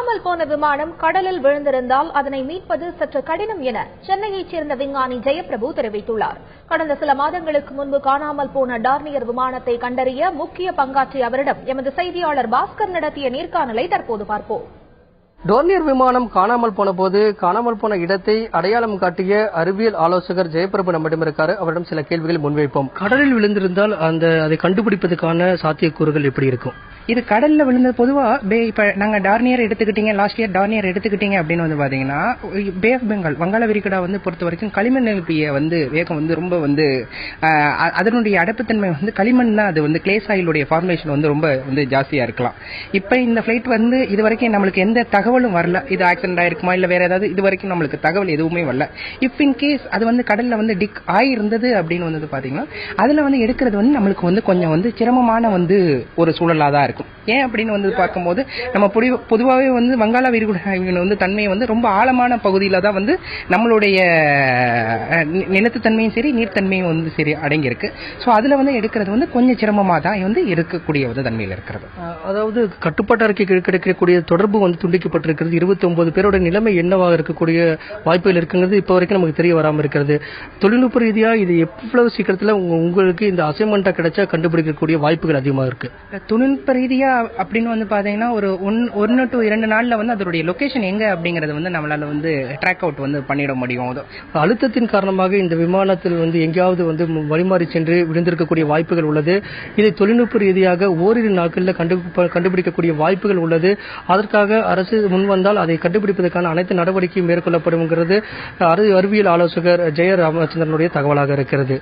காணாமல் போன விமானம் கடலில் விழுந்திருந்தால் அதனை மீட்பது சற்று கடினம் என சென்னையைச் சேர்ந்த விஞ்ஞானி ஜெயப்பிரபு தெரிவித்துள்ளார். கடந்த சில மாதங்களுக்கு முன்பு காணாமல் போன டார்னியர் விமானத்தை கண்டறிய முக்கிய பங்காற்றிய அவரிடம் எமது செய்தியாளர் பாஸ்கர் நடத்திய நேர்காணலை தற்போது பார்ப்போம். டார்னியர் விமானம் காணாமல் போன போது காணாமல் போன இடத்தை அடையாளம் காட்டிய அறிவியல் ஆலோசகர் ஜெயப்பிரபு நம்மிடம் இருக்காரு. அவரிடம் சில கேள்விகளை முன்வைப்போம். கடலில் விழுந்திருந்தால் அதை கண்டுபிடிப்பதற்கான சாத்தியக்கூறுகள் எப்படி இருக்கும்? இது கடல்ல விழுந்தது பொதுவா இப்ப நாங்க டார்னியர் எடுத்துக்கிட்டீங்க, லாஸ்ட் இயர் டார்னியர் எடுத்துக்கிட்டீங்க அப்படின்னு வந்து பாத்தீங்கன்னா, பே ஆஃப் பெங்கால் வங்காள விரிகுடா வந்து பொறுத்த வரைக்கும் களிமண் எழுப்பிய வேகம் ரொம்ப அதனுடைய அடப்புத்தன்மை களிமண் தான். அது கிளே சாயிலுடைய ஃபார்மேஷன் ரொம்ப ஜாஸ்தியா இருக்கலாம். இப்ப இந்த பிளைட் இது வரைக்கும் நம்மளுக்கு எந்த தகவலும் வரல. இது ஆக்சிடென்ட் ஆயிருக்குமா இல்ல வேற ஏதாவது இது வரைக்கும் நம்மளுக்கு தகவல் எதுவுமே வரல. இப் இன் கேஸ் அது கடல்ல டிக் ஆயிருந்தது அப்படின்னு பாத்தீங்கன்னா, அதுல எடுக்கிறது நம்மளுக்கு கொஞ்சம் சிரமமான ஒரு சூழலா தான் இருக்கும். ஏன் அப்படின்னு பார்க்கும்போது நம்ம பொதுவாகவே வங்காள விரிகுடா தன்மை ரொம்ப ஆழமான பகுதியில தான் நம்மளுடைய நிலத்து தன்மையும் சரி நீர்த்தன்மையும் சரி அடங்கி இருக்கு. சோ அதுல எடுக்கிறது கொஞ்சம் சிரமமா தான் இருக்கக்கூடிய தன்மையில் இருக்கிறது. அதாவது கட்டுப்பாட்டு அறைக்கு கிடைக்கக்கூடிய தொடர்பு துண்டிக்கப்பட்டிருக்கிறது. 29 பேரோட நிலைமை என்னவாக இருக்கக்கூடிய வாய்ப்புகள் இருக்குங்கிறது இப்ப வரைக்கும் நமக்கு தெரிய வராம இருக்கிறது. தொழில்நுட்ப ரீதியா இது எவ்வளவு சீக்கிரத்துல உங்களுக்கு இந்த அசைன்மெண்டா கிடைச்சா கண்டுபிடிக்கக்கூடிய வாய்ப்புகள் அதிகமா இருக்கு? தொழில்நுட்ப ரீதியா அப்படின்னு பாத்தீங்கன்னா ஒரு 1 to 2 நாள்ல அதனுடைய லொகேஷன் எங்க அப்படிங்கறது நம்மளால ட்ராக் அவுட் பண்ணிட முடியும். அழுத்தத்தின் காரணமாக இந்த விமானத்தில் எங்கேயாவது வழிமாறி சென்று விழுந்திருக்கக்கூடிய வாய்ப்புகள் உள்ளது. இதை தொழில்நுட்ப ரீதியாக ஓரிரு நாட்களில் கண்டுபிடிக்கக்கூடிய வாய்ப்புகள் உள்ளது. அதற்காக அரசு முன்வந்தால் அதை கண்டுபிடிப்பதற்கான அனைத்து நடவடிக்கையும் மேற்கொள்ளப்படும் அறிவியல் ஆலோசகர் ஜெய ராமச்சந்திரனுடைய தகவலாக இருக்கிறது.